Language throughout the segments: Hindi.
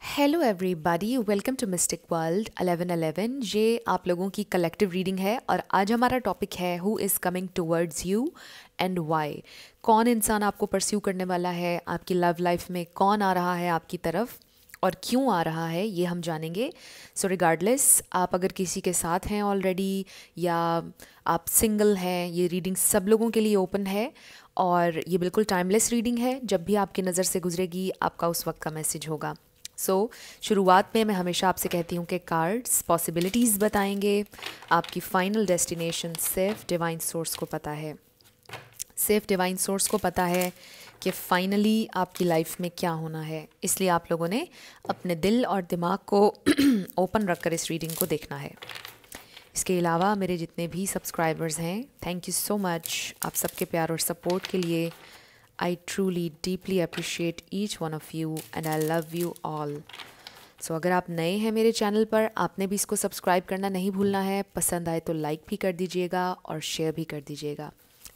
Hello everybody, welcome to mystic world 1111। ये आप लोगों की कलेक्टिव रीडिंग है और आज हमारा टॉपिक है who is coming towards you and why. कौन इंसान आपको परस्यू करने वाला है, आपकी लव लाइफ में कौन आ रहा है आपकी तरफ और क्यों आ रहा है, ये हम जानेंगे। सो रिगार्डलेस आप अगर किसी के साथ हैं ऑलरेडी या आप सिंगल हैं, ये रीडिंग सब लोगों के लिए ओपन है और ये बिल्कुल टाइमलेस रीडिंग है। जब भी आपकी नज़र से गुजरेगी आपका उस वक्त का मैसेज होगा। शुरुआत में मैं हमेशा आपसे कहती हूँ कि कार्ड्स पॉसिबिलिटीज़ बताएंगे, आपकी फाइनल डेस्टिनेशन सिर्फ डिवाइन सोर्स को पता है। सिर्फ डिवाइन सोर्स को पता है कि फाइनली आपकी लाइफ में क्या होना है, इसलिए आप लोगों ने अपने दिल और दिमाग को ओपन रखकर इस रीडिंग को देखना है। इसके अलावा मेरे जितने भी सब्सक्राइबर्स हैं, थैंक यू सो मच आप सबके प्यार और सपोर्ट के लिए। I truly deeply appreciate each one of you and I love you all. So अगर आप नए हैं मेरे चैनल पर, आपने भी इसको सब्सक्राइब करना नहीं भूलना है। पसंद आए तो लाइक भी कर दीजिएगा और शेयर भी कर दीजिएगा।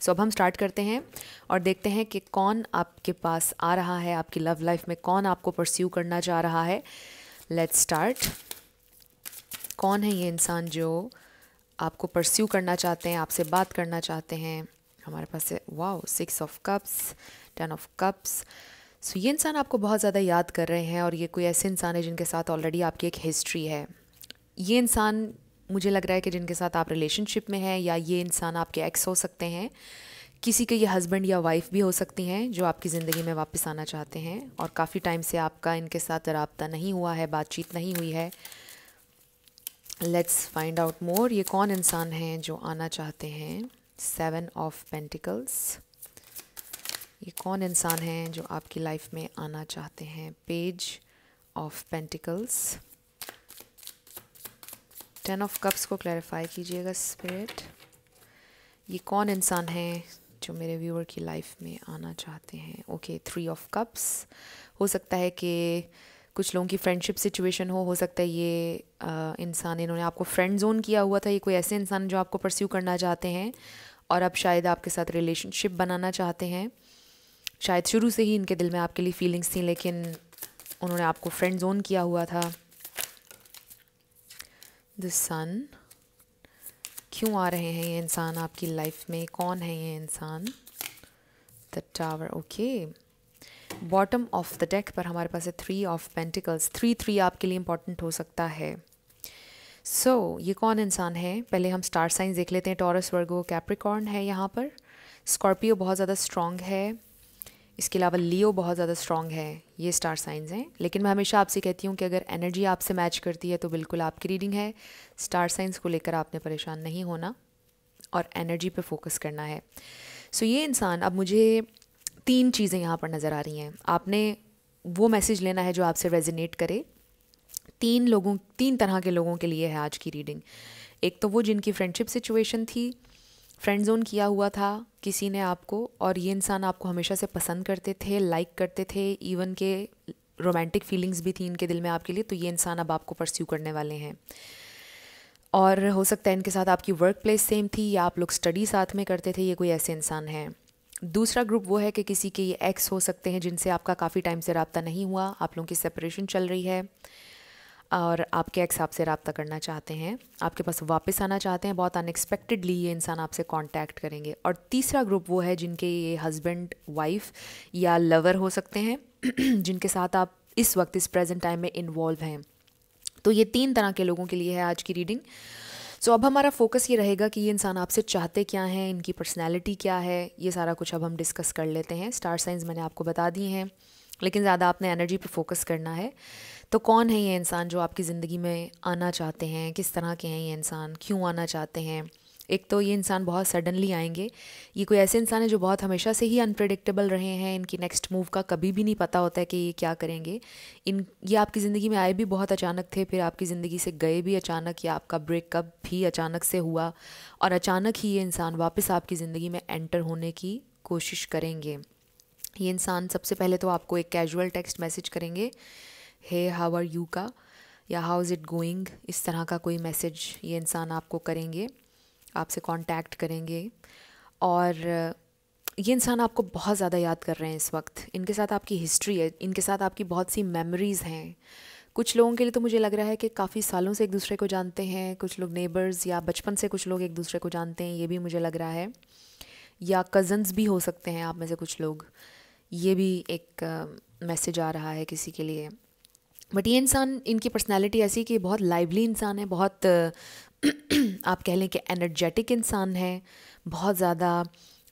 अब हम स्टार्ट करते हैं और देखते हैं कि कौन आपके पास आ रहा है, आपकी लव लाइफ में कौन आपको परस्यू करना चाह रहा है। Let's start. कौन है ये इंसान जो आपको परस्यू करना चाहते हैं, आपसे बात करना चाहते हैं। हमारे पास है wow 6 of cups, 10 of cups. So ये इंसान आपको बहुत ज़्यादा याद कर रहे हैं और ये कोई ऐसे इंसान है जिनके साथ ऑलरेडी आपकी एक हिस्ट्री है। ये इंसान मुझे लग रहा है कि जिनके साथ आप रिलेशनशिप में हैं, या ये इंसान आपके एक्स हो सकते हैं, किसी के ये हस्बैंड या वाइफ भी हो सकती हैं जो आपकी ज़िंदगी में वापस आना चाहते हैं और काफ़ी टाइम से आपका इनके साथ रब्ता नहीं हुआ है, बातचीत नहीं हुई है। Let's find out more. ये कौन इंसान है जो आना चाहते हैं। 7 ऑफ पेंटिकल्स। ये कौन इंसान है जो आपकी लाइफ में आना चाहते हैं। Page of pentacles. 10 of cups को क्लैरिफाई कीजिएगा स्पिरिट। ये कौन इंसान है जो मेरे व्यूअर की लाइफ में आना चाहते हैं। Okay 3 of cups. हो सकता है कि कुछ लोगों की फ्रेंडशिप सिचुएशन हो सकता है ये इंसान, इन्होंने आपको फ्रेंड जोन किया हुआ था। ये कोई ऐसे इंसान जो आपको परस्यू करना चाहते हैं और अब शायद आपके साथ रिलेशनशिप बनाना चाहते हैं। शायद शुरू से ही इनके दिल में आपके लिए फीलिंग्स थी, लेकिन उन्होंने आपको फ्रेंड जोन किया हुआ था। द सन। क्यों आ रहे हैं ये इंसान आपकी लाइफ में, कौन है ये इंसान। The tower. Okay bottom of the deck पर हमारे पास है 3 ऑफ पेंटिकल्स। 3 आपके लिए इंपॉर्टेंट हो सकता है। ये कौन इंसान है, पहले हम स्टार साइंस देख लेते हैं। टॉरस, वर्गो, कैप्रिकॉर्न है यहाँ पर। स्कॉर्पियो बहुत ज़्यादा स्ट्रॉन्ग है। इसके अलावा लियो बहुत ज़्यादा स्ट्रॉन्ग है। ये स्टार साइंस हैं, लेकिन मैं हमेशा आपसे कहती हूँ कि अगर एनर्जी आपसे मैच करती है तो बिल्कुल आपकी रीडिंग है। स्टार साइंस को लेकर आपने परेशान नहीं होना और एनर्जी पे फोकस करना है। ये इंसान, अब मुझे 3 चीज़ें यहाँ पर नज़र आ रही हैं। आपने वो मैसेज लेना है जो आपसे रेजोनेट करे। 3 तरह के लोगों के लिए है आज की रीडिंग। एक तो वो जिनकी फ्रेंडशिप सिचुएशन थी, फ्रेंड जोन किया हुआ था किसी ने आपको, और ये इंसान आपको हमेशा से पसंद करते थे, लाइक करते थे, इवन के रोमांटिक फीलिंग्स भी थी इनके दिल में आपके लिए। तो ये इंसान अब आपको परस्यू करने वाले हैं और हो सकता है इनके साथ आपकी वर्क प्लेस सेम थी या आप लोग स्टडी साथ में करते थे। ये कोई ऐसे इंसान हैं। दूसरा ग्रुप वो है कि किसी के ये एक्स हो सकते हैं जिनसे आपका काफ़ी टाइम से रब्ता नहीं हुआ, आप लोगों की सेपरेशन चल रही है और आपके एक्स आपसे रब्ता करना चाहते हैं, आपके पास वापस आना चाहते हैं। बहुत अनएक्सपेक्टेडली ये इंसान आपसे कांटेक्ट करेंगे। और तीसरा ग्रुप वो है जिनके ये हस्बैंड, वाइफ या लवर हो सकते हैं जिनके साथ आप इस वक्त, इस प्रेजेंट टाइम में इन्वॉल्व हैं। तो ये 3 तरह के लोगों के लिए है आज की रीडिंग। अब हमारा फोकस ये रहेगा कि ये इंसान आपसे चाहते क्या हैं, इनकी पर्सनैलिटी क्या है, ये सारा कुछ अब हम डिस्कस कर लेते हैं। स्टार साइंस मैंने आपको बता दिए हैं, लेकिन ज़्यादा आपने एनर्जी पे फोकस करना है। तो कौन है ये इंसान जो आपकी ज़िंदगी में आना चाहते हैं, किस तरह के हैं ये इंसान, क्यों आना चाहते हैं। एक तो ये इंसान बहुत सडनली आएंगे। ये कोई ऐसे इंसान है जो बहुत हमेशा से ही अनप्रेडिक्टेबल रहे हैं। इनकी नेक्स्ट मूव का कभी भी नहीं पता होता है कि ये क्या करेंगे। ये आपकी ज़िंदगी में आए भी बहुत अचानक थे, फिर आपकी ज़िंदगी से गए भी अचानक, या आपका ब्रेकअप भी अचानक से हुआ और अचानक ही ये इंसान वापस आपकी ज़िंदगी में एंटर होने की कोशिश करेंगे। ये इंसान सबसे पहले तो आपको एक कैजुअल टेक्स्ट मैसेज करेंगे, हे हाउ आर यू का, या हाउ इज़ इट गोइंग, इस तरह का कोई मैसेज ये इंसान आपको करेंगे, आपसे कांटेक्ट करेंगे। और ये इंसान आपको बहुत ज़्यादा याद कर रहे हैं इस वक्त। इनके साथ आपकी हिस्ट्री है, इनके साथ आपकी बहुत सी मेमोरीज़ हैं। कुछ लोगों के लिए तो मुझे लग रहा है कि काफ़ी सालों से एक दूसरे को जानते हैं, कुछ लोग नेबर्स या बचपन से कुछ लोग एक दूसरे को जानते हैं, ये भी मुझे लग रहा है, या कज़न्स भी हो सकते हैं आप में से कुछ लोग, ये भी एक मैसेज आ रहा है किसी के लिए। बट ये इंसान, इनकी पर्सनैलिटी ऐसी कि बहुत लाइवली इंसान है, बहुत आप कह लें कि एनर्जेटिक इंसान है, बहुत ज़्यादा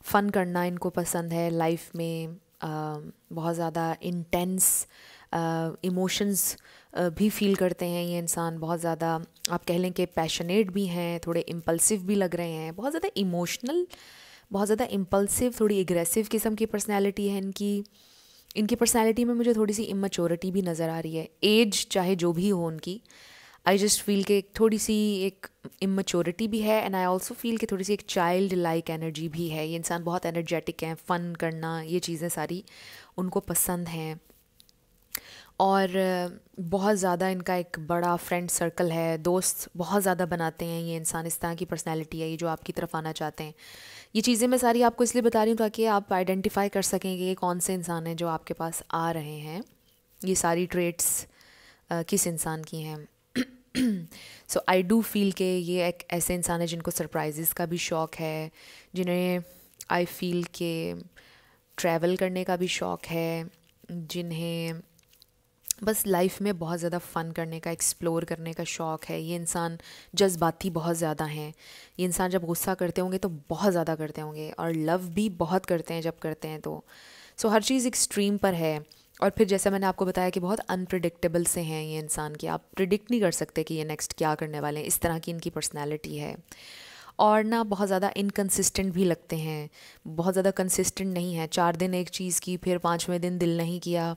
फ़न करना इनको पसंद है लाइफ में, बहुत ज़्यादा इंटेंस इमोशंस भी फील करते हैं ये इंसान, बहुत ज़्यादा आप कह लें कि पैशनेट भी हैं, थोड़े इम्पल्सिव भी लग रहे हैं, बहुत ज़्यादा इमोशनल, बहुत ज़्यादा इम्पल्सिव, थोड़ी एग्रेसिव किस्म की पर्सनैलिटी है इनकी। इनकी पर्सनैलिटी में मुझे थोड़ी सी इमेच्योरिटी भी नज़र आ रही है, एज चाहे जो भी हो उनकी, आई जस्ट फील कि थोड़ी सी एक इमेच्योरिटी भी है, एंड आई ऑल्सो फील कि थोड़ी सी एक चाइल्ड लाइक एनर्जी भी है। ये इंसान बहुत एनर्जेटिक हैं, फ़न करना, ये चीज़ें सारी उनको पसंद हैं, और बहुत ज़्यादा इनका एक बड़ा फ्रेंड सर्कल है, दोस्त बहुत ज़्यादा बनाते हैं ये इंसान। इस तरह की पर्सनैलिटी है ये जो आपकी तरफ आना चाहते हैं। ये चीज़ें मैं सारी आपको इसलिए बता रही हूँ ताकि आप आइडेंटिफाई कर सकें कि ये कौन से इंसान हैं जो आपके पास आ रहे हैं, ये सारी ट्रेट्स किस इंसान की हैं। सो आई डू फील कि ये एक ऐसे इंसान है जिनको सरप्राइजेस का भी शौक़ है, जिन्हें आई फील के ट्रैवल करने का भी शौक़ है, जिन्हें बस लाइफ में बहुत ज़्यादा फ़न करने का, एक्सप्लोर करने का शौक़ है। ये इंसान जज्बाती बहुत ज़्यादा हैं, ये इंसान जब गुस्सा करते होंगे तो बहुत ज़्यादा करते होंगे, और लव भी बहुत करते हैं जब करते हैं तो। सो हर चीज़ एक्सट्रीम पर है, और फिर जैसा मैंने आपको बताया कि बहुत अनप्रिडिक्टेबल से हैं ये इंसान, कि आप प्रिडिक्ट नहीं कर सकते कि ये नेक्स्ट क्या करने वाले हैं, इस तरह की इनकी पर्सनैलिटी है। और ना बहुत ज़्यादा इनकन्सिस्टेंट भी लगते हैं, बहुत ज़्यादा कंसिस्टेंट नहीं है, 4 दिन एक चीज़ की, फिर 5वें दिन दिल नहीं किया,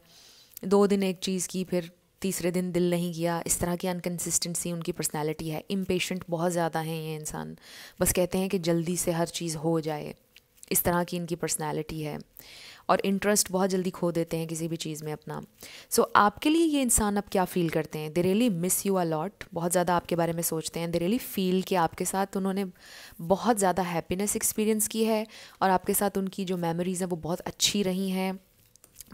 2 दिन एक चीज़ की, फिर तीसरे दिन दिल नहीं किया, इस तरह की अनकंसिस्टेंसी उनकी पर्सनैलिटी है। इम्पेशेंट बहुत ज़्यादा हैं ये इंसान, बस कहते हैं कि जल्दी से हर चीज़ हो जाए, इस तरह की इनकी पर्सनैलिटी है, और इंटरेस्ट बहुत जल्दी खो देते हैं किसी भी चीज़ में अपना। सो आपके लिए ये इंसान अब क्या फ़ील करते हैं? They really miss you a lot, बहुत ज़्यादा आपके बारे में सोचते हैं। दे रियली फ़ील कि आपके साथ उन्होंने बहुत ज़्यादा हैप्पीनेस एक्सपीरियंस की है, और आपके साथ उनकी जो मेमोरीज़ हैं वो बहुत अच्छी रही हैं,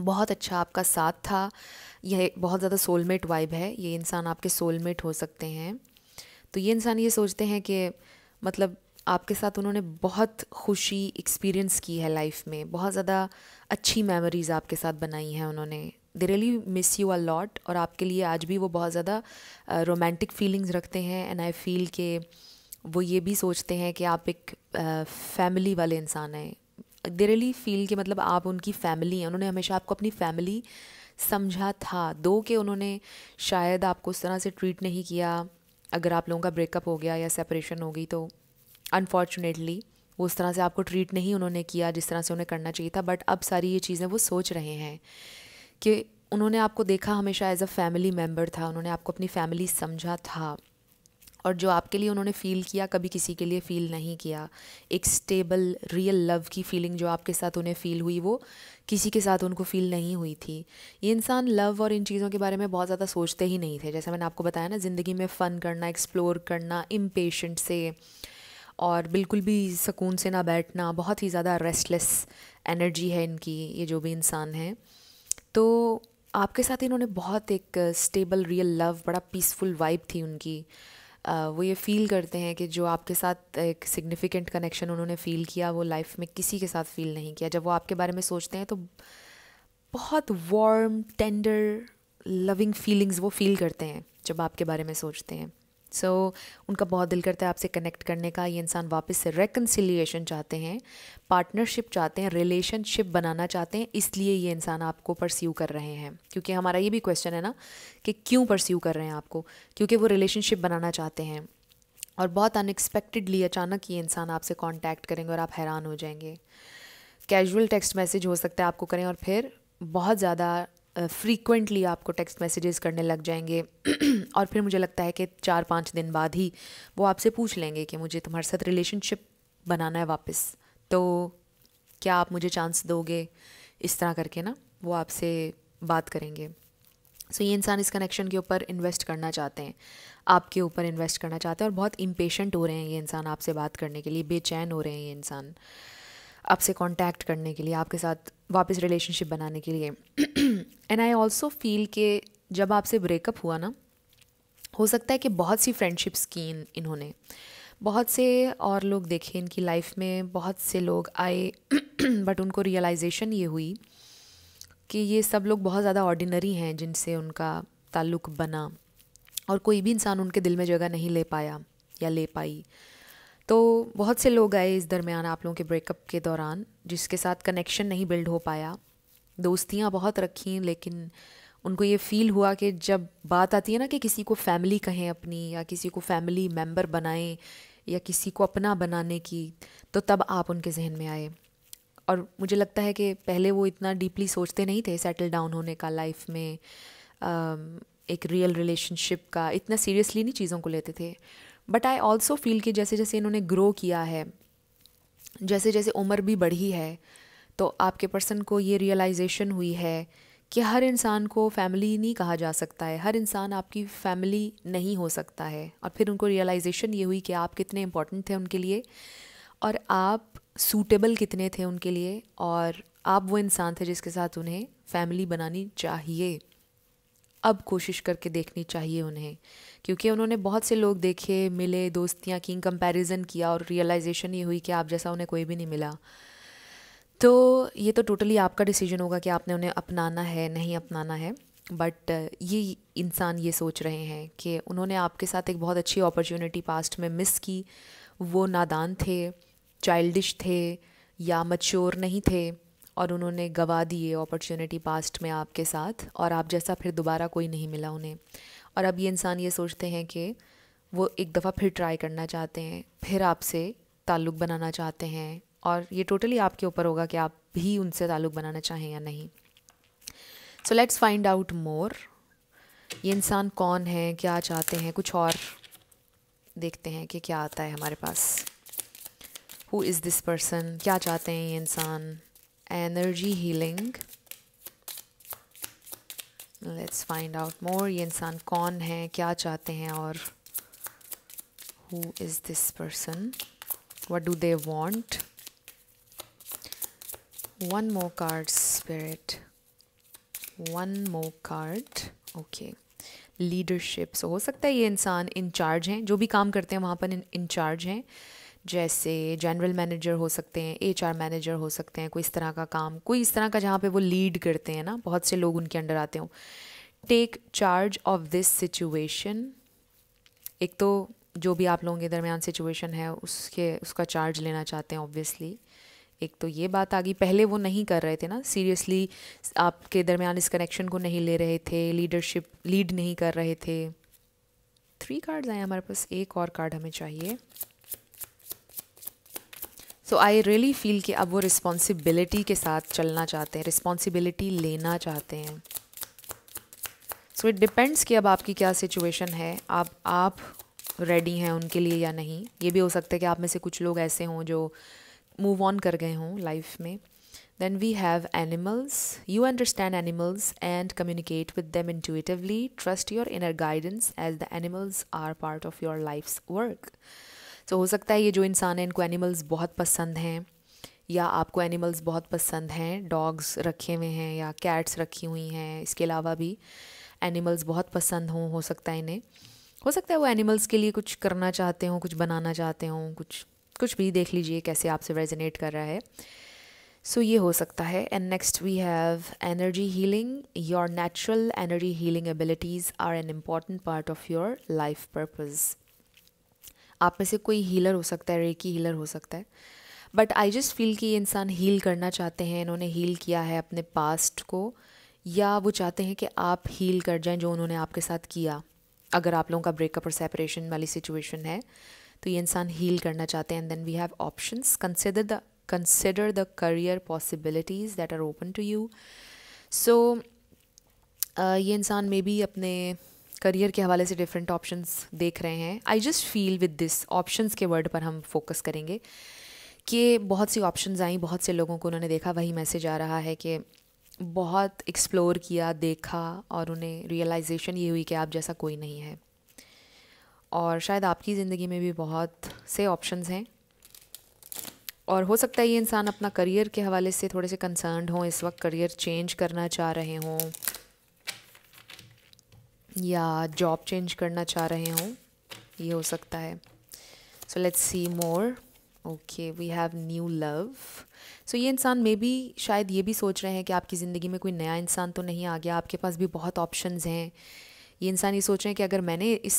बहुत अच्छा आपका साथ था। यह बहुत ज़्यादा सोलमेट वाइब है, ये इंसान आपके सोलमेट हो सकते हैं। तो ये इंसान ये सोचते हैं कि मतलब आपके साथ उन्होंने बहुत खुशी एक्सपीरियंस की है लाइफ में, बहुत ज़्यादा अच्छी मेमोरीज़ आपके साथ बनाई हैं उन्होंने। They really miss you a lot, और आपके लिए आज भी वो बहुत ज़्यादा रोमांटिक फीलिंग्स रखते हैं, एंड आई फील कि वो ये भी सोचते हैं कि आप एक फैमिली वाले इंसान हैं। दे रियली फील कि मतलब आप उनकी फ़ैमिली हैं, उन्होंने हमेशा आपको अपनी फ़ैमिली समझा था, दो कि उन्होंने शायद आपको उस तरह से ट्रीट नहीं किया। अगर आप लोगों का ब्रेकअप हो गया या सेपरेशन हो गई तो अनफॉर्चुनेटली वो उस तरह से आपको ट्रीट नहीं उन्होंने किया जिस तरह से उन्हें करना चाहिए था। बट अब सारी ये चीज़ें वो सोच रहे हैं कि उन्होंने आपको देखा हमेशा एज अ फैमिली मेम्बर था, उन्होंने आपको अपनी फैमिली समझा था, और जो आपके लिए उन्होंने फ़ील किया कभी किसी के लिए फ़ील नहीं किया। एक स्टेबल रियल लव की फ़ीलिंग जो आपके साथ उन्हें फ़ील हुई वो किसी के साथ उनको फ़ील नहीं हुई थी। ये इंसान लव और इन चीज़ों के बारे में बहुत ज़्यादा सोचते ही नहीं थे, जैसे मैंने आपको बताया ना, ज़िंदगी में फ़न करना, एक्सप्लोर करना इम्पेशेंट से, और बिल्कुल भी सुकून से ना बैठना, बहुत ही ज़्यादा रेस्टलेस एनर्जी है इनकी, ये जो भी इंसान है। तो आपके साथ इन्होंने बहुत एक स्टेबल रियल लव, बड़ा पीसफुल वाइब थी उनकी। वो ये फ़ील करते हैं कि जो आपके साथ एक सिग्निफिकेंट कनेक्शन उन्होंने फ़ील किया वो लाइफ में किसी के साथ फ़ील नहीं किया। जब वो आपके बारे में सोचते हैं तो बहुत वार्म, टेंडर, लविंग फीलिंग्स वो फ़ील करते हैं जब आपके बारे में सोचते हैं। सो उनका बहुत दिल करता है आपसे कनेक्ट करने का। ये इंसान वापस से रेकन्सिलिएशन चाहते हैं, पार्टनरशिप चाहते हैं, रिलेशनशिप बनाना चाहते हैं, इसलिए ये इंसान आपको परस्यू कर रहे हैं। क्योंकि हमारा ये भी क्वेश्चन है ना कि क्यों परस्यू कर रहे हैं आपको, क्योंकि वो रिलेशनशिप बनाना चाहते हैं, और बहुत अनएक्सपेक्टेडली अचानक ये इंसान आपसे कांटेक्ट करेंगे और आप हैरान हो जाएंगे। कैजुअल टेक्स्ट मैसेज हो सकता है आपको करें, और फिर बहुत ज़्यादा फ्रीक्वेंटली आपको टेक्स्ट मैसेजेस करने लग जाएंगे और फिर मुझे लगता है कि 4-5 दिन बाद ही वो आपसे पूछ लेंगे कि मुझे तुम्हारे साथ रिलेशनशिप बनाना है वापस, तो क्या आप मुझे चांस दोगे, इस तरह करके ना वो आपसे बात करेंगे। सो ये इंसान इस कनेक्शन के ऊपर इन्वेस्ट करना चाहते हैं, आपके ऊपर इन्वेस्ट करना चाहते हैं, और बहुत इम्पेशेंट हो रहे हैं ये इंसान आपसे बात करने के लिए, बेचैन हो रहे हैं ये इंसान आपसे कांटेक्ट करने के लिए, आपके साथ वापस रिलेशनशिप बनाने के लिए। एंड आई ऑल्सो फील कि जब आपसे ब्रेकअप हुआ ना, हो सकता है कि बहुत सी फ्रेंडशिप्स की इन्होंने, बहुत से और लोग देखे इनकी लाइफ में, बहुत से लोग आए बट उनको रियलाइजेशन ये हुई कि ये सब लोग बहुत ज़्यादा ऑर्डिनरी हैं जिनसे उनका ताल्लुक़ बना, और कोई भी इंसान उनके दिल में जगह नहीं ले पाया या ले पाई। तो बहुत से लोग आए इस दरमियान आप लोगों के ब्रेकअप के दौरान, जिसके साथ कनेक्शन नहीं बिल्ड हो पाया। दोस्तियाँ बहुत रखी, लेकिन उनको ये फ़ील हुआ कि जब बात आती है ना कि किसी को फैमिली कहें अपनी, या किसी को फैमिली मेम्बर बनाएं, या किसी को अपना बनाने की, तो तब आप उनके जहन में आए। और मुझे लगता है कि पहले वो इतना डीपली सोचते नहीं थे सेटल डाउन होने का लाइफ में, एक रियल रिलेशनशिप का इतना सीरियसली नहीं चीज़ों को लेते थे। बट आई ऑल्सो फील कि जैसे जैसे इन्होंने ग्रो किया है, जैसे जैसे उम्र भी बढ़ी है, तो आपके पर्सन को ये रियलाइजेशन हुई है कि हर इंसान को फैमिली नहीं कहा जा सकता है, हर इंसान आपकी फैमिली नहीं हो सकता है। और फिर उनको रियलाइजेशन ये हुई कि आप कितने इम्पोर्टेंट थे उनके लिए, और आप सूटेबल कितने थे उनके लिए, और आप वो इंसान थे जिसके साथ उन्हें फैमिली बनानी चाहिए। अब कोशिश करके देखनी चाहिए उन्हें, क्योंकि उन्होंने बहुत से लोग देखे, मिले, दोस्तियाँ की, कंपैरिजन किया, और रियलाइजेशन ये हुई कि आप जैसा उन्हें कोई भी नहीं मिला। तो ये तो टोटली आपका डिसीजन होगा कि आपने उन्हें अपनाना है नहीं अपनाना है। बट ये इंसान ये सोच रहे हैं कि उन्होंने आपके साथ एक बहुत अच्छी अपॉर्चुनिटी पास्ट में मिस की। वो नादान थे, चाइल्डिश थे, या मैच्योर नहीं थे, और उन्होंने गवा दी ये अपॉर्चुनिटी पास्ट में आपके साथ, और आप जैसा फिर दोबारा कोई नहीं मिला उन्हें। और अब ये इंसान ये सोचते हैं कि वो एक दफ़ा फिर ट्राई करना चाहते हैं, फिर आपसे ताल्लुक़ बनाना चाहते हैं, और ये टोटली आपके ऊपर होगा कि आप भी उनसे ताल्लुक़ बनाना चाहें या नहीं। So let's find out more. ये इंसान कौन है, क्या चाहते हैं, कुछ और देखते हैं कि क्या आता है हमारे पास। हु इज़ दिस पर्सन, क्या चाहते हैं ये इंसान। Energy healing, let's find out more. ये इंसान कौन है, क्या चाहते हैं, और who is this person, what do they want. One more card spirit, one more card. Okay, leadership. So हो सकता है ये इंसान इंचार्ज हैं, जो भी काम करते हैं वहाँ पर इंचार्ज हैं, जैसे जनरल मैनेजर हो सकते हैं, एचआर मैनेजर हो सकते हैं, कोई इस तरह का काम, कोई इस तरह का जहाँ पे वो लीड करते हैं ना, बहुत से लोग उनके अंडर आते हों। Take charge of this situation. एक तो जो भी आप लोगों के दरमियान सिचुएशन है उसका चार्ज लेना चाहते हैं ऑब्वियसली। एक तो ये बात आ गई, पहले वो नहीं कर रहे थे ना, सीरियसली आपके दरमियान इस कनेक्शन को नहीं ले रहे थे, लीडरशिप लीड नहीं कर रहे थे। 3 कार्ड्स आए हमारे पास, एक और कार्ड हमें चाहिए। सो आई रियली फील कि अब वो रिस्पॉन्सिबिलिटी के साथ चलना चाहते हैं, रिस्पॉन्सिबिलिटी लेना चाहते हैं। सो इट डिपेंड्स कि अब आपकी क्या सिचुएशन है, आप रेडी हैं उनके लिए या नहीं। ये भी हो सकता है कि आप में से कुछ लोग ऐसे हों जो मूव ऑन कर गए हों लाइफ में। Then we have animals. You understand animals and communicate with them intuitively. Trust your inner guidance as the animals are part of your life's work. So हो सकता है ये जो इंसान है इनको एनिमल्स बहुत पसंद हैं, या आपको एनिमल्स बहुत पसंद हैं, डॉग्स रखे हुए हैं या कैट्स रखी हुई हैं, इसके अलावा भी एनिमल्स बहुत पसंद हों। हो सकता है इन्हें, हो सकता है वो एनिमल्स के लिए कुछ करना चाहते हों, कुछ बनाना चाहते हों, कुछ भी देख लीजिए कैसे आपसे रेजोनेट कर रहा है। सो ये हो सकता है। And next we have energy healing. Your natural energy healing abilities are an important part of your life purpose. आप में से कोई हीलर हो सकता है, रेकी हीलर हो सकता है, बट आई जस्ट फील कि ये इंसान हील करना चाहते हैं, इन्होंने हील किया है अपने पास्ट को, या वो चाहते हैं कि आप हील कर जाएं जो उन्होंने आपके साथ किया। अगर आप लोगों का ब्रेकअप और सेपरेशन वाली सिचुएशन है तो ये इंसान हील करना चाहते हैं। And then we have options. consider the career possibilities that are open to you. So ये इंसान मे बी अपने करियर के हवाले से डिफरेंट ऑप्शंस देख रहे हैं। I just feel with this, options के वर्ड पर हम फोकस करेंगे कि बहुत सी ऑप्शंस आई, बहुत से लोगों को उन्होंने देखा, वही मैसेज आ रहा है कि बहुत एक्सप्लोर किया, देखा, और उन्हें रियलाइजेशन ये हुई कि आप जैसा कोई नहीं है। और शायद आपकी ज़िंदगी में भी बहुत से ऑप्शंस हैं, और हो सकता है ये इंसान अपना करियर के हवाले से थोड़े से कंसर्न्ड हों, इस वक्त करियर चेंज करना चाह रहे हों। या जॉब चेंज करना चाह रहे हों, ये हो सकता है। So let's see more. Okay, we have new love. So ये इंसान में भी शायद ये भी सोच रहे हैं कि आपकी ज़िंदगी में कोई नया इंसान तो नहीं आ गया, आपके पास भी बहुत ऑप्शंस हैं। ये इंसान ये सोच रहे हैं कि अगर मैंने इस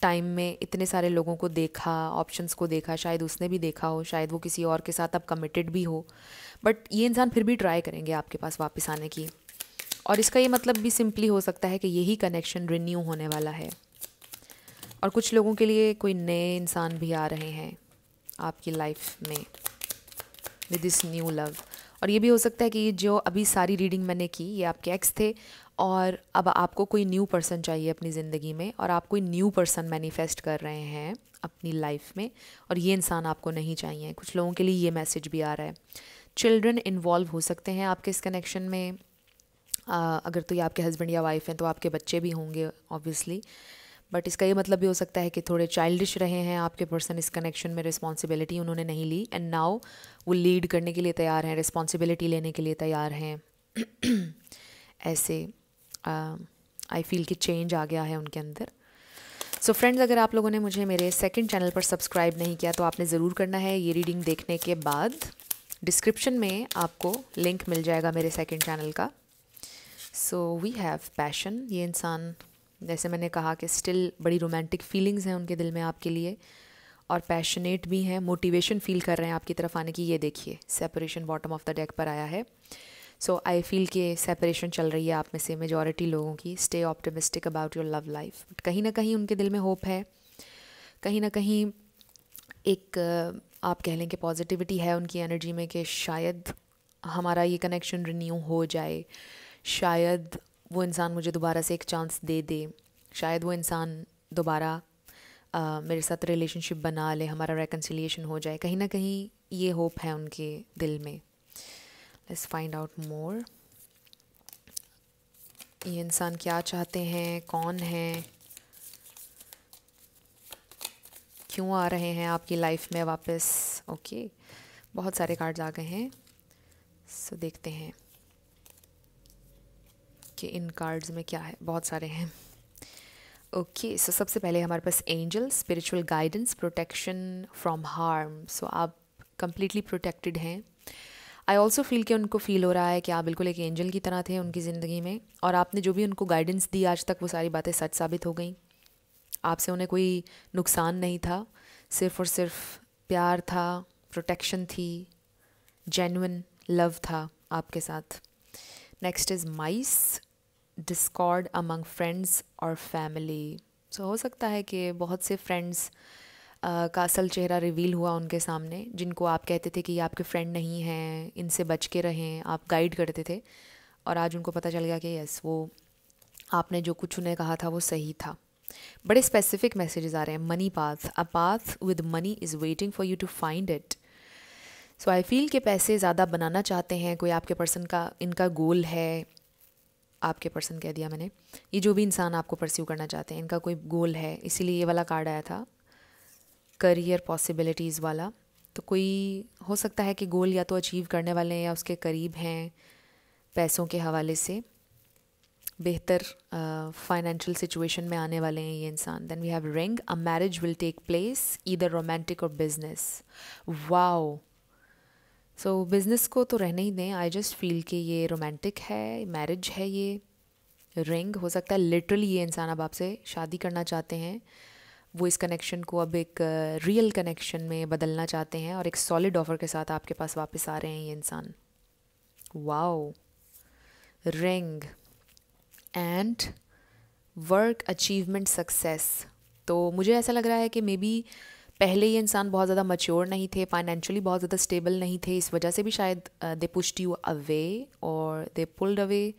टाइम में इतने सारे लोगों को देखा, ऑप्शंस को देखा, शायद उसने भी देखा हो, शायद वो किसी और के साथ अब कमिटेड भी हो, बट ये इंसान फिर भी ट्राई करेंगे आपके पास वापस आने की। और इसका ये मतलब भी सिंपली हो सकता है कि यही कनेक्शन रिन्यू होने वाला है। और कुछ लोगों के लिए कोई नए इंसान भी आ रहे हैं आपकी लाइफ में विद दिस न्यू लव। और ये भी हो सकता है कि ये जो अभी सारी रीडिंग मैंने की ये आपके एक्स थे और अब आपको कोई न्यू पर्सन चाहिए अपनी ज़िंदगी में, और आप कोई न्यू पर्सन मैनिफेस्ट कर रहे हैं अपनी लाइफ में, और ये इंसान आपको नहीं चाहिए। कुछ लोगों के लिए ये मैसेज भी आ रहा है। चिल्ड्रन इन्वॉल्व हो सकते हैं आपके इस कनेक्शन में। अगर तो ये आपके हस्बैंड या वाइफ हैं तो आपके बच्चे भी होंगे ऑब्वियसली, बट इसका ये मतलब भी हो सकता है कि थोड़े चाइल्डिश रहे हैं आपके पर्सन इस कनेक्शन में, रिस्पॉन्सिबिलिटी उन्होंने नहीं ली एंड नाउ वो लीड करने के लिए तैयार हैं, रिस्पॉन्सिबिलिटी लेने के लिए तैयार हैं। ऐसे आई फील कि चेंज आ गया है उनके अंदर। सो फ्रेंड्स, अगर आप लोगों ने मुझे मेरे सेकंड चैनल पर सब्सक्राइब नहीं किया तो आपने ज़रूर करना है। ये रीडिंग देखने के बाद डिस्क्रिप्शन में आपको लिंक मिल जाएगा मेरे सेकंड चैनल का। So we have passion. ये इंसान, जैसे मैंने कहा कि स्टिल बड़ी रोमांटिक फीलिंग्स हैं उनके दिल में आपके लिए, और पैशनेट भी हैं, मोटिवेशन फील कर रहे हैं आपकी तरफ आने की। ये देखिए, separation bottom of the deck पर आया है। सो आई फील कि सेपरेशन चल रही है आप में से मेजॉरिटी लोगों की। Stay optimistic about your love life. But कहीं ना कहीं उनके दिल में होप है, कहीं ना कहीं एक आप कह लें कि पॉजिटिविटी है उनकी एनर्जी में कि शायद हमारा ये कनेक्शन रिन्यू हो जाए, शायद वो इंसान मुझे दोबारा से एक चांस दे दे, शायद वो इंसान दोबारा मेरे साथ रिलेशनशिप बना ले, हमारा रेकन्सिलिएशन हो जाए। कहीं ना कहीं ये होप है उनके दिल में। Let's find out more. ये इंसान क्या चाहते हैं, कौन है, क्यों आ रहे हैं आपकी लाइफ में वापस। ओके, बहुत सारे कार्ड्स आ गए हैं। सो देखते हैं कि इन कार्ड्स में क्या है। बहुत सारे हैं। ओके, सो सबसे पहले हमारे पास angel, spiritual guidance, protection from harm. So आप कंप्लीटली प्रोटेक्टेड हैं। आई ऑल्सो फील कि उनको फील हो रहा है कि आप बिल्कुल एक एंजल की तरह थे उनकी ज़िंदगी में, और आपने जो भी उनको गाइडेंस दी आज तक वो सारी बातें सच साबित हो गई। आपसे उन्हें कोई नुकसान नहीं था, सिर्फ़ और सिर्फ प्यार था, प्रोटेक्शन थी, जेन्युइन लव था आपके साथ। Next is mice, Discord among friends और फैमिली। सो हो सकता है कि बहुत से फ्रेंड्स का असल चेहरा रिवील हुआ उनके सामने, जिनको आप कहते थे कि ये आपके फ्रेंड नहीं हैं, इनसे बच के रहें, आप गाइड करते थे, और आज उनको पता चल गया कि यस, वो आपने जो कुछ उन्हें कहा था वो सही था। बड़े स्पेसिफिक मैसेजेस आ रहे हैं। Money path, a path with money is waiting for you to find it. So I feel कि पैसे ज़्यादा बनाना चाहते हैं कोई आपके पर्सन का, इनका गोल है। आपके पर्सन कह दिया मैंने, ये जो भी इंसान आपको परस्यू करना चाहते हैं इनका कोई गोल है, इसीलिए ये वाला कार्ड आया था, करियर पॉसिबिलिटीज़ वाला। तो कोई हो सकता है कि गोल या तो अचीव करने वाले हैं या उसके करीब हैं पैसों के हवाले से, बेहतर फाइनेंशियल सिचुएशन में आने वाले हैं ये इंसान। Then we have ring, a marriage will take place, either romantic और बिजनेस। वाओ, सो बिज़नेस को तो रहने ही दें। आई जस्ट फील कि ये रोमांटिक है, मैरिज है, ये रिंग हो सकता है लिटरली ये इंसान अब आपसे शादी करना चाहते हैं। वो इस कनेक्शन को अब एक रियल कनेक्शन में बदलना चाहते हैं और एक सॉलिड ऑफर के साथ आपके पास वापस आ रहे हैं ये इंसान। Wow, ring and work achievement success. तो मुझे ऐसा लग रहा है कि मे बी पहले ये इंसान बहुत ज़्यादा मैच्योर नहीं थे, फाइनेंशियली बहुत ज़्यादा स्टेबल नहीं थे, इस वजह से भी शायद दे पुश्ड यू अवे और दे पुल्ड अवे।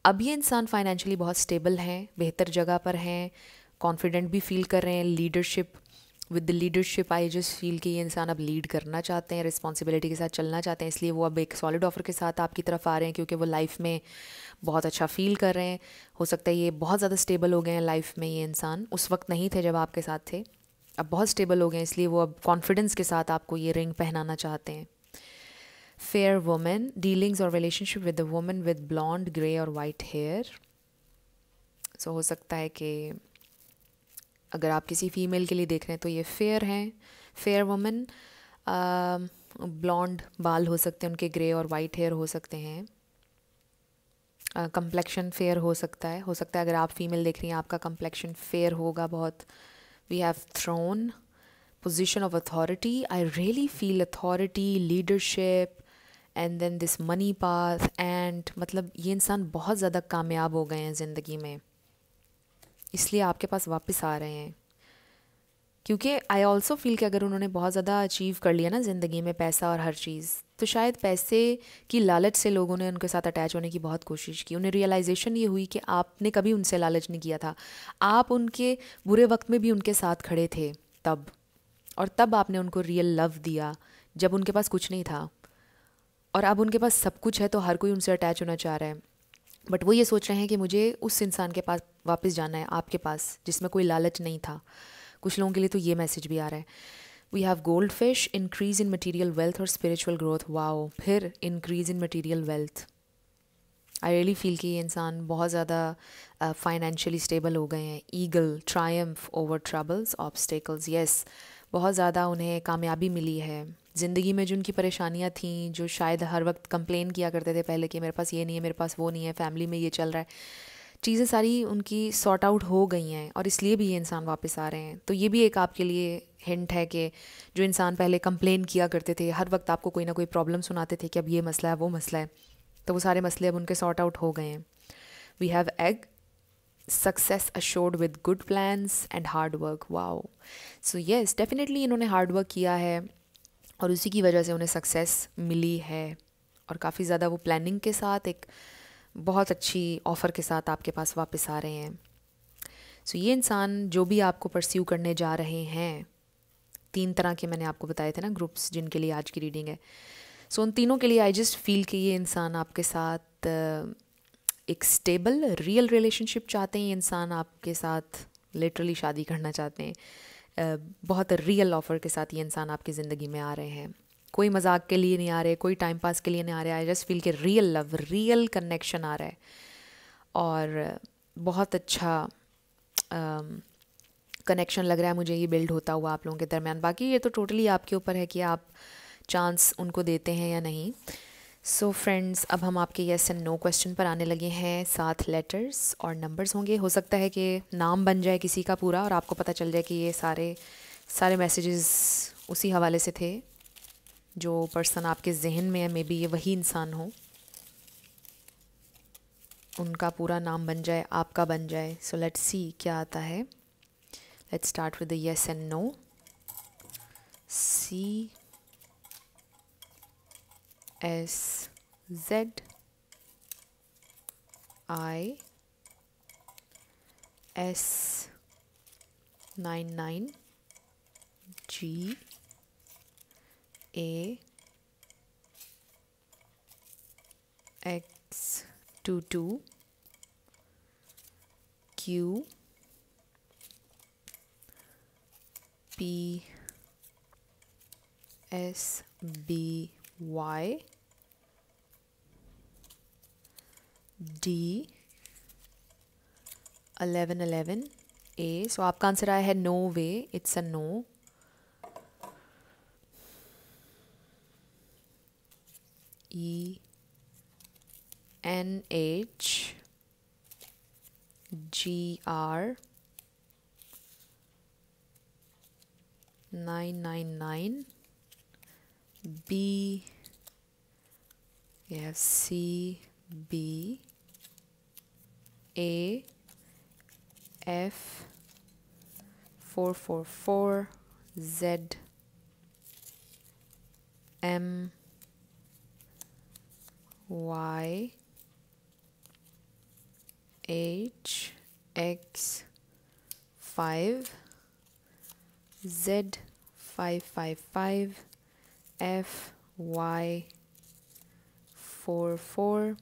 अब ये इंसान फाइनेंशियली बहुत स्टेबल हैं, बेहतर जगह पर हैं, कॉन्फिडेंट भी फील कर रहे हैं। Leadership, with the leadership I just feel कि ये इंसान अब लीड करना चाहते हैं, रिस्पॉन्सिबिलिटी के साथ चलना चाहते हैं, इसलिए वो अब एक सॉलिड ऑफर के साथ आपकी तरफ आ रहे हैं, क्योंकि वो लाइफ में बहुत अच्छा फील कर रहे हैं। हो सकता है ये बहुत ज़्यादा स्टेबल हो गए हैं लाइफ में, ये इंसान उस वक्त नहीं थे जब आपके साथ थे, अब बहुत स्टेबल हो गए हैं, इसलिए वो अब कॉन्फिडेंस के साथ आपको ये रिंग पहनाना चाहते हैं। फेयर वुमन, डीलिंग्स और relationship with the woman with blonde, grey और वाइट हेयर। सो हो सकता है कि अगर आप किसी फीमेल के लिए देख रहे हैं तो ये फेयर हैं, फेयर वुमन, ब्लॉन्ड बाल हो सकते हैं उनके, ग्रे और वाइट हेयर हो सकते हैं, कंप्लेक्शन फेयर हो सकता है अगर आप फीमेल देख रही हैं आपका कंप्लेक्शन फेयर होगा बहुत. We have throne, position of authority. I really feel authority, leadership, and then this money path. And मतलब ये इंसान बहुत ज़्यादा कामयाब हो गए हैं ज़िंदगी में, इसलिए आपके पास वापस आ रहे हैं. क्योंकि आई ऑल्सो फील कि अगर उन्होंने बहुत ज़्यादा अचीव कर लिया ना ज़िंदगी में, पैसा और हर चीज़, तो शायद पैसे की लालच से लोगों ने उनके साथ अटैच होने की बहुत कोशिश की. उन्हें रियलाइजेशन ये हुई कि आपने कभी उनसे लालच नहीं किया था, आप उनके बुरे वक्त में भी उनके साथ खड़े थे तब, और तब आपने उनको रियल लव दिया जब उनके पास कुछ नहीं था. और अब उनके पास सब कुछ है तो हर कोई उनसे अटैच होना चाह रहा है, बट वो ये सोच रहे हैं कि मुझे उस इंसान के पास वापस जाना है, आपके पास, जिसमें कोई लालच नहीं था. कुछ लोगों के लिए तो ये मैसेज भी आ रहा है. We have gold fish, increase in material wealth और स्पिरिचुअल ग्रोथ. वाओ, फिर increase in material wealth. I really feel कि ये इंसान बहुत ज़्यादा फाइनेंशियली स्टेबल हो गए हैं. Eagle, Triumph over troubles, obstacles. Yes, बहुत ज़्यादा उन्हें कामयाबी मिली है ज़िंदगी में. जो उनकी परेशानियाँ थीं, जो शायद हर वक्त कंप्लेन किया करते थे पहले कि मेरे पास ये नहीं है, मेरे पास वो नहीं है, फैमिली में ये चल रहा है, चीज़ें सारी उनकी सॉर्ट आउट हो गई हैं, और इसलिए भी ये इंसान वापस आ रहे हैं. तो ये भी एक आपके लिए हिंट है कि जो इंसान पहले कंप्लेन किया करते थे, हर वक्त आपको कोई ना कोई प्रॉब्लम सुनाते थे कि अब ये मसला है, वो मसला है, तो वो सारे मसले अब उनके सॉर्ट आउट हो गए हैं. We have egg, success assured with good plans and hard work. Wow. So yes, definitely इन्होंने हार्ड वर्क किया है और उसी की वजह से उन्हें सक्सेस मिली है, और काफ़ी ज़्यादा वो प्लानिंग के साथ एक बहुत अच्छी ऑफ़र के साथ आपके पास वापस आ रहे हैं. सो ये इंसान जो भी आपको परस्यू करने जा रहे हैं, 3 तरह के मैंने आपको बताए थे ना ग्रुप्स जिनके लिए आज की रीडिंग है, सो उन तीनों के लिए आई जस्ट फील कि ये इंसान आपके साथ एक स्टेबल रियल रिलेशनशिप चाहते हैं. ये इंसान आपके साथ लिटरली शादी करना चाहते हैं. बहुत रियल ऑफ़र के साथ ये इंसान आपकी ज़िंदगी में आ रहे हैं. कोई मजाक के लिए नहीं आ रहे, कोई टाइम पास के लिए नहीं आ रहे. आई जस्ट फील कि रियल लव, रियल कनेक्शन आ रहा है, और बहुत अच्छा कनेक्शन लग रहा है मुझे ये बिल्ड होता हुआ आप लोगों के दरमियान. बाकी ये तो टोटली आपके ऊपर है कि आप चांस उनको देते हैं या नहीं. सो फ्रेंड्स, अब हम आपके येस एंड नो क्वेश्चन पर आने लगे हैं. 7 लेटर्स और नंबर्स होंगे. हो सकता है कि नाम बन जाए किसी का पूरा और आपको पता चल जाए कि ये सारे मैसेजेस उसी हवाले से थे. जो पर्सन आपके जहन में है, मे बी ये वही इंसान हो, उनका पूरा नाम बन जाए, आपका बन जाए. सो लेट्स सी क्या आता है. Let's start with the yes and no. CSZ IS99 GAX22 QPSBY D1111A. So आपका आंसर आया है no way. It's a no. ENHGR999 B. We have CBAF444 ZMYHX5 Z555 FY44.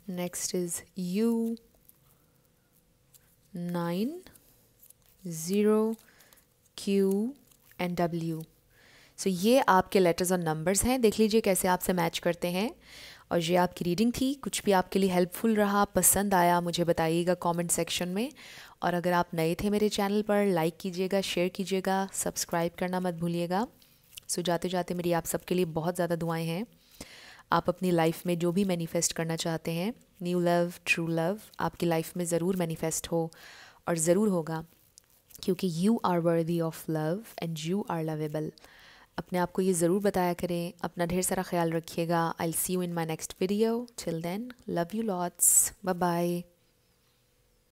Next is U90Q and W. सो ये आपके लेटर्स और नंबर्स हैं. देख लीजिए कैसे आपसे मैच करते हैं. और ये आपकी रीडिंग थी। कुछ भी आपके लिए हेल्पफुल रहा, पसंद आया, मुझे बताइएगा कमेंट सेक्शन में। और अगर आप नए थे मेरे चैनल पर, लाइक कीजिएगा, शेयर कीजिएगा, सब्सक्राइब करना मत भूलिएगा। सो जाते जाते मेरी आप सबके लिए बहुत ज़्यादा दुआएं हैं। आप अपनी लाइफ में जो भी मैनिफेस्ट करना चाहते हैं, न्यू लव, ट्रू लव, आपकी लाइफ में ज़रूर मैनिफेस्ट हो, और ज़रूर होगा, क्योंकि you are worthy of love and you are lovable. अपने आप को ये ज़रूर बताया करें। अपना ढेर सारा ख्याल रखिएगा। I will see you in my next video. Till then, love you lots, bye bye.